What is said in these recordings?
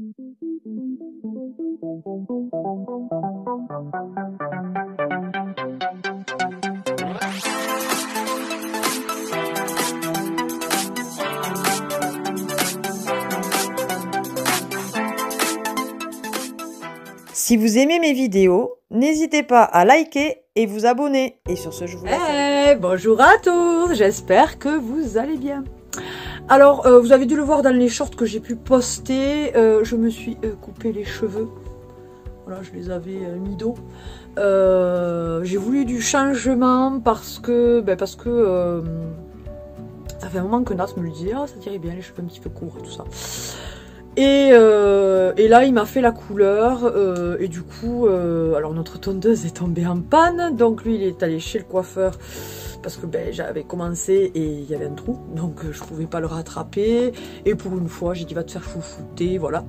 Si vous aimez mes vidéos, n'hésitez pas à liker et vous abonner. Et sur ce, je vous laisse. Bonjour à tous, j'espère que vous allez bien. Alors, vous avez dû le voir dans les shorts que j'ai pu poster, je me suis coupé les cheveux. Voilà, je les avais mis d'eau. J'ai voulu du changement parce que ça fait un moment que Nat me le disait, oh, ça dirait bien les cheveux un petit peu courts et tout ça. Et là il m'a fait la couleur et du coup alors notre tondeuse est tombée en panne, donc lui il est allé chez le coiffeur parce que j'avais commencé et il y avait un trou, donc je pouvais pas le rattraper, et pour une fois j'ai dit va te faire chouchouter, voilà.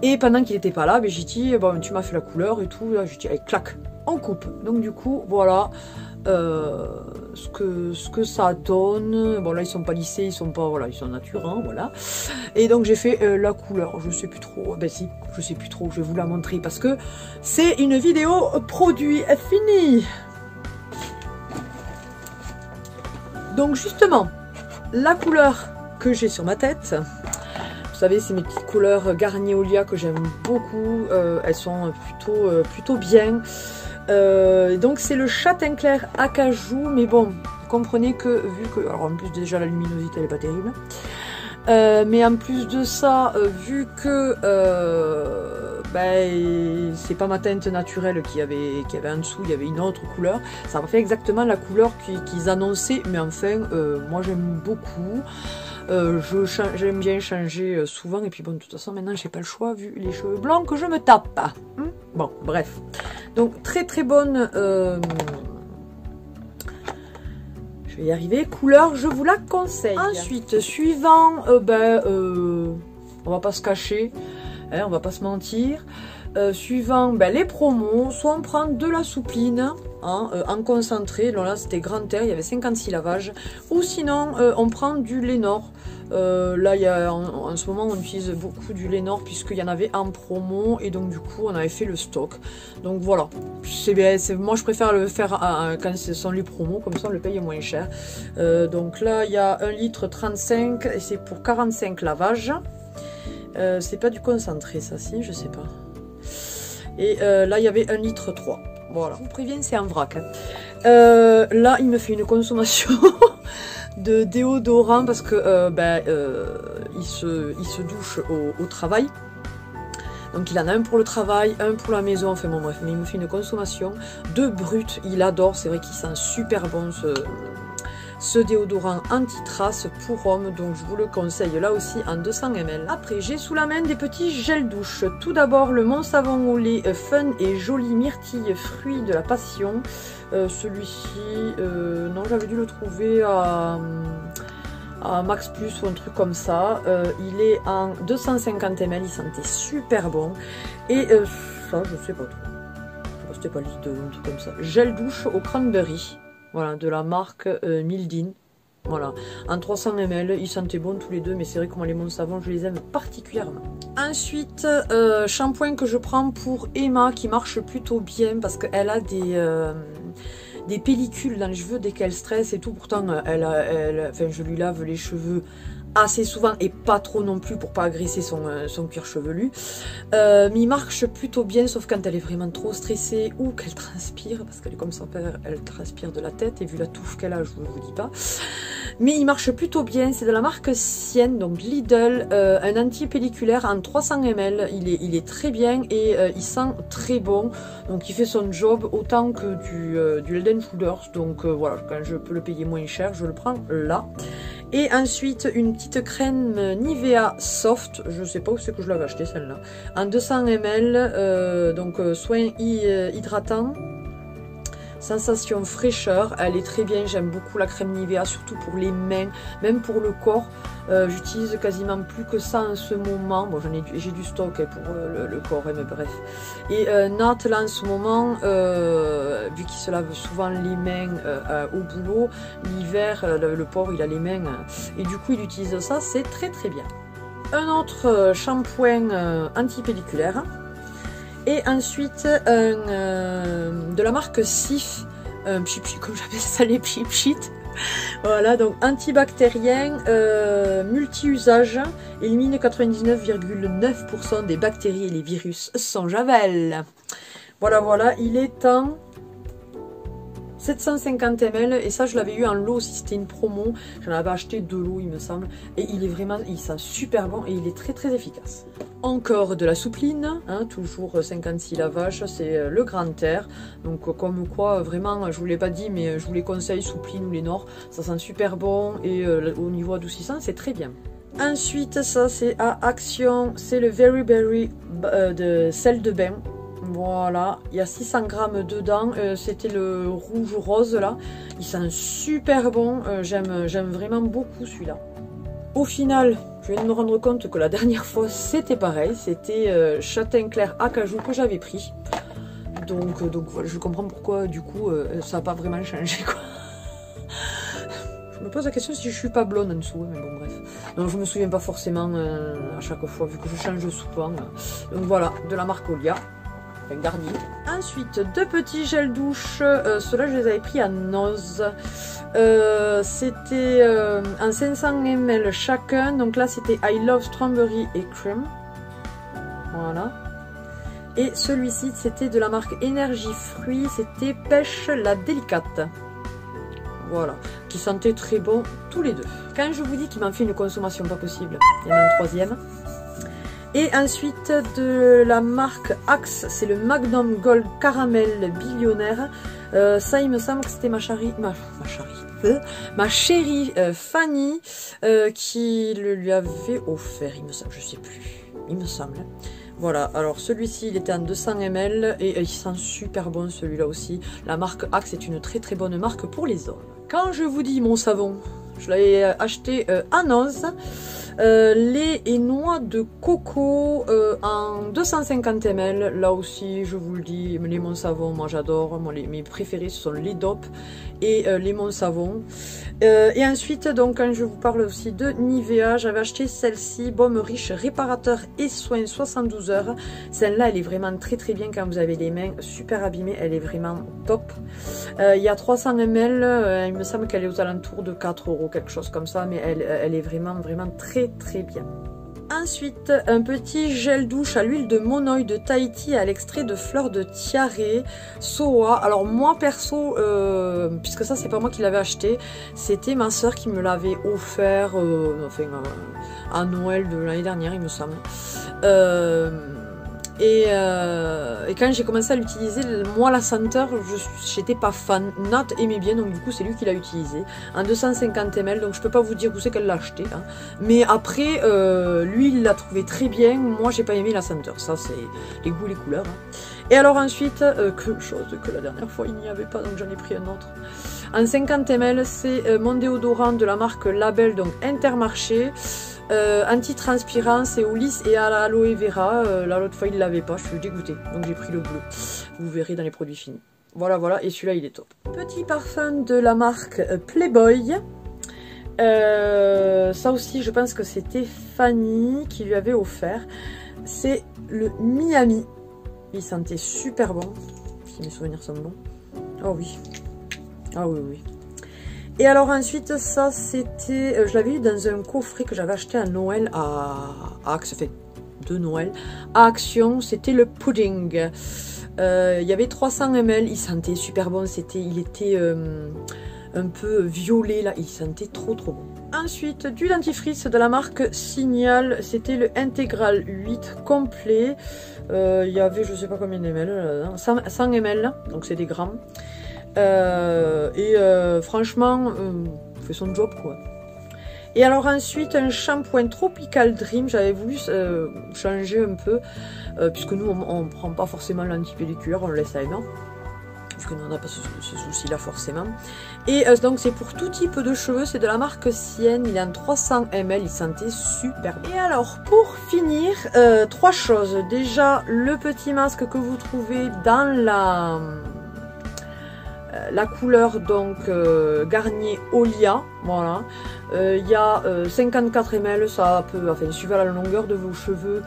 Et pendant qu'il était pas là, j'ai dit bon tu m'as fait la couleur et tout, là j'ai dit allez clac on coupe. Donc du coup voilà ce que ça donne. Bon là ils sont pas lissés, ils sont pas, voilà, ils sont nature, hein, voilà. Et donc j'ai fait la couleur, je sais plus trop, si je sais plus trop, je vais vous la montrer parce que c'est une vidéo produit fini. Donc justement la couleur que j'ai sur ma tête, vous savez c'est mes petites couleurs Garnier Olia que j'aime beaucoup, elles sont plutôt bien. Donc c'est le châtain clair acajou, mais bon, vous comprenez que vu que, alors en plus déjà la luminosité elle est pas terrible, mais en plus de ça, vu que c'est pas ma teinte naturelle qui avait en dessous, il y avait une autre couleur, ça m'a fait exactement la couleur qu'ils annonçaient, mais enfin moi j'aime beaucoup. J'aime bien changer souvent, et puis bon de toute façon maintenant j'ai pas le choix vu les cheveux blancs que je me tape. Bon bref, donc très très bonne, je vais y arriver, couleur je vous la conseille. Ensuite suivant, on va pas se cacher, hein, on va pas se mentir, suivant les promos, soit on prend de la soupline, hein, en concentré, là c'était grand air, il y avait 56 lavages, ou sinon on prend du Lénor. Là il y a, en ce moment on utilise beaucoup du Lénor puisqu'il y en avait en promo, et donc du coup on avait fait le stock. Donc voilà, c'est bien, moi je préfère le faire quand ce sont les promos, comme ça on le paye moins cher. Donc là il y a 1,35 litre et c'est pour 45 lavages. C'est pas du concentré ça, si, je sais pas. Et là il y avait 1,3 litre. Voilà, je vous préviens c'est en vrac, hein. Là il me fait une consommation de déodorant parce que il se douche au travail. Donc il en a un pour le travail, un pour la maison, enfin bon bref, mais il me fait une consommation de brut, il adore, c'est vrai qu'il sent super bon ce déodorant anti-trace pour homme, donc je vous le conseille là aussi en 200 ml. Après j'ai sous la main des petits gels douche. Tout d'abord le Mon Savon au lait Fun et Joli Myrtille Fruit de la Passion. Celui-ci, non j'avais dû le trouver à Max Plus ou un truc comme ça. Il est en 250 ml, il sentait super bon. Et ça je sais pas trop, je sais pas, c'était pas liste de un truc comme ça. Gel douche au cranberry. Voilà, de la marque Mildin. Voilà, en 300 ml, ils sentaient bon tous les deux, mais c'est vrai que moi les Mon Savon, je les aime particulièrement. Ensuite, shampoing que je prends pour Emma, qui marche plutôt bien, parce qu'elle a des pellicules dans les cheveux dès qu'elle stresse et tout. Pourtant, je lui lave les cheveux assez souvent et pas trop non plus pour pas agresser son cuir chevelu, mais il marche plutôt bien, sauf quand elle est vraiment trop stressée ou qu'elle transpire, parce qu'elle est comme son père, elle transpire de la tête, et vu la touffe qu'elle a, je ne vous dis pas, mais il marche plutôt bien. C'est de la marque Sienne, donc Lidl, un anti-pelliculaire en 300 ml, il est très bien et il sent très bon, donc il fait son job autant que du Head & Shoulders, donc voilà, quand je peux le payer moins cher, je le prends là. Et ensuite une petite crème Nivea Soft, je sais pas où c'est que je l'avais acheté celle-là, en 200 ml, donc soin hydratant, sensation fraîcheur, elle est très bien, j'aime beaucoup la crème Nivea, surtout pour les mains, même pour le corps. J'utilise quasiment plus que ça en ce moment. Bon, j'ai du stock pour le corps, mais bref. Et Nat, là en ce moment, vu qu'il se lave souvent les mains au boulot, l'hiver, le pauvre il a les mains, et du coup il utilise ça, c'est très très bien. un autre shampoing anti-pelliculaire. Et ensuite, de la marque Sif, comme j'appelle ça, les pchit. Voilà, donc antibactérien, multi-usage, élimine 99,9% des bactéries et les virus sans javel. Voilà, voilà, il est en 750 ml et ça je l'avais eu en lot aussi, c'était une promo, j'en avais acheté 2 lots il me semble, et il est vraiment, il sent super bon et il est très efficace. Encore de la soupline, hein, toujours 56 lavages, c'est le grand air, donc comme quoi vraiment je vous l'ai pas dit mais je vous les conseille, soupline ou les Nord, ça sent super bon et au niveau adoucissant c'est très bien. Ensuite ça c'est à Action, c'est le Very Berry de sel de bain. Voilà, il y a 600 grammes dedans, c'était le rouge rose là, il sent super bon, j'aime vraiment beaucoup celui-là. Au final, je viens de me rendre compte que la dernière fois c'était pareil, c'était châtain clair acajou que j'avais pris. Donc voilà, je comprends pourquoi du coup ça n'a pas vraiment changé quoi. Je me pose la question si je suis pas blonde en dessous, mais bon bref. Donc je me souviens pas forcément à chaque fois vu que je change souvent. Donc voilà, de la marque Olia. Garnier. Ensuite, 2 petits gels douche. Ceux-là, je les avais pris à Noz. C'était en 500 ml chacun. Donc là, c'était I Love Strawberry et Cream. Voilà. Et celui-ci, c'était de la marque Énergie Fruits. C'était Pêche la Délicate. Voilà. Qui sentait très bon tous les deux. Quand je vous dis qu'il m'en fait une consommation pas possible, il y en a un troisième. Et ensuite de la marque Axe, c'est le Magnum Gold Caramel Billionnaire. Ça, il me semble que c'était ma chérie Fanny qui le lui avait offert, il me semble, je sais plus, il me semble. Voilà, alors celui-ci il était en 200 ml et il sent super bon celui-là aussi. La marque Axe est une très bonne marque pour les hommes. Quand je vous dis mon savon, je l'avais acheté à Noz. Lait et noix de coco en 250 ml. Là aussi, je vous le dis, les lemon savon, moi j'adore. Mes préférés, ce sont les DOP et lemon savon. Et ensuite, donc, quand je vous parle aussi de Nivea, j'avais acheté celle-ci, baume riche, réparateur et soin 72 heures. Celle-là, elle est vraiment très bien quand vous avez les mains super abîmées. Elle est vraiment top. Il y a 300 ml. Il me semble qu'elle est aux alentours de 4 €, quelque chose comme ça. Mais elle est vraiment très bien. Ensuite, un petit gel douche à l'huile de monoï de Tahiti à l'extrait de fleurs de tiare, Soa. Alors moi perso, puisque ça c'est pas moi qui l'avais acheté, c'était ma soeur qui me l'avait offert à Noël de l'année dernière il me semble. Et quand j'ai commencé à l'utiliser, moi la senteur, j'étais pas fan. Nat aimait bien, donc du coup c'est lui qui l'a utilisé. En 250 ml, donc je peux pas vous dire où c'est qu'elle l'a acheté. Hein. Mais après, lui il l'a trouvé très bien. Moi j'ai pas aimé la senteur. Ça c'est les goûts, les couleurs. Hein. Et alors ensuite, chose que la dernière fois il n'y avait pas, donc j'en ai pris un autre. En 50 ml, c'est mon déodorant de la marque Label, donc Intermarché. Anti-transpirant, c'est au lys et à l'aloe vera. Là l'autre fois il l'avait pas, je suis dégoûtée, donc j'ai pris le bleu. Vous verrez dans les produits finis. Voilà, et celui-là il est top. Petit parfum de la marque Playboy. Ça aussi je pense que c'était Fanny qui lui avait offert. C'est le Miami. Il sentait super bon, si mes souvenirs sont bons. Oh oui, ah oui. Et alors ensuite, ça c'était, je l'avais eu dans un coffret que j'avais acheté à Noël ça fait 2 Noël, à Action, c'était le pudding. Il y avait 300 ml, il sentait super bon, il était un peu violet là, il sentait trop bon. Ensuite, du dentifrice de la marque Signal, c'était le Intégral 8 complet. Il y avait je sais pas combien de ml, 100 ml, donc c'est des grammes. Franchement, fait son job quoi. Et alors ensuite un shampoing Tropical Dream, j'avais voulu changer un peu, puisque nous on prend pas forcément l'antipelliculaire, on le laisse à Emma, puisque nous on n'a pas ce souci là forcément. Et donc c'est pour tout type de cheveux, c'est de la marque Sienne, il est en 300 ml, il sentait super bien. Et alors pour finir, 3 choses. Déjà le petit masque que vous trouvez dans la couleur donc Garnier Olia, voilà. Il y a 54 ml, ça peut, enfin suivant la longueur de vos cheveux,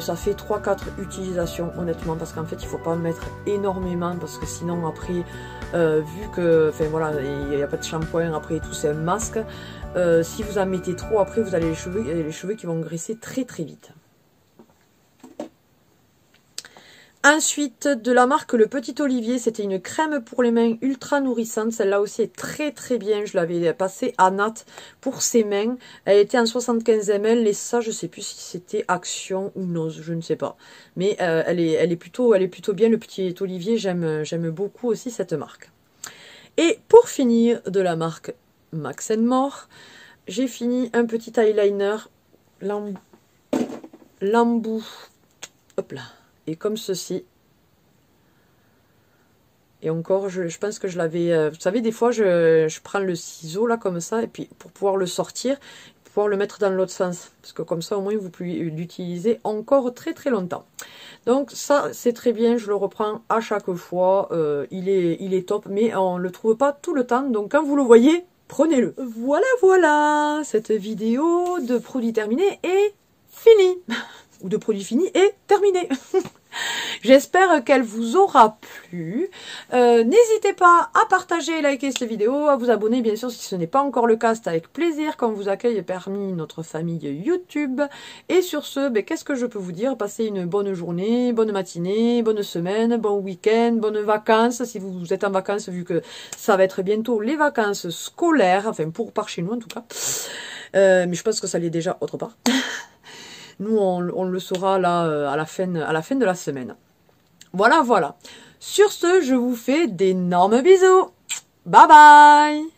ça fait 3-4 utilisations honnêtement, parce qu'en fait il faut pas mettre énormément, parce que sinon après, vu que, enfin voilà, il n'y a pas de shampoing, après tout c'est un masque, si vous en mettez trop, après vous avez les cheveux qui vont graisser très très vite. Ensuite, de la marque Le Petit Olivier, c'était une crème pour les mains ultra nourrissante. Celle-là aussi est très très bien. Je l'avais passée à Nat pour ses mains. Elle était en 75 ml et ça, je sais plus si c'était Action ou Nose, je ne sais pas. Mais elle est plutôt bien. Le Petit Olivier, j'aime beaucoup aussi cette marque. Et pour finir, de la marque Max & More, j'ai fini un petit eyeliner Lambou. Hop là. Et comme ceci. Et encore, je pense que je l'avais... vous savez, des fois, je prends le ciseau, là, comme ça, et puis pour pouvoir le sortir, pouvoir le mettre dans l'autre sens. Parce que comme ça, au moins, vous pouvez l'utiliser encore très très longtemps. Donc ça, c'est très bien, je le reprends à chaque fois. Il est top, mais on ne le trouve pas tout le temps. Donc quand vous le voyez, prenez-le. Voilà, voilà, cette vidéo de produits terminés est finie. Ou de produits finis est terminée. J'espère qu'elle vous aura plu. N'hésitez pas à partager et liker cette vidéo, à vous abonner bien sûr si ce n'est pas encore le cas, c'est avec plaisir qu'on vous accueille parmi notre famille YouTube. Et sur ce, qu'est-ce que je peux vous dire? Passez une bonne journée, bonne matinée, bonne semaine, bon week-end, bonnes vacances si vous êtes en vacances, vu que ça va être bientôt les vacances scolaires, enfin par chez nous en tout cas. Mais je pense que ça l'est déjà autre part. Nous, on le saura là à la fin de la semaine. Voilà, voilà. Sur ce, je vous fais d'énormes bisous. Bye bye!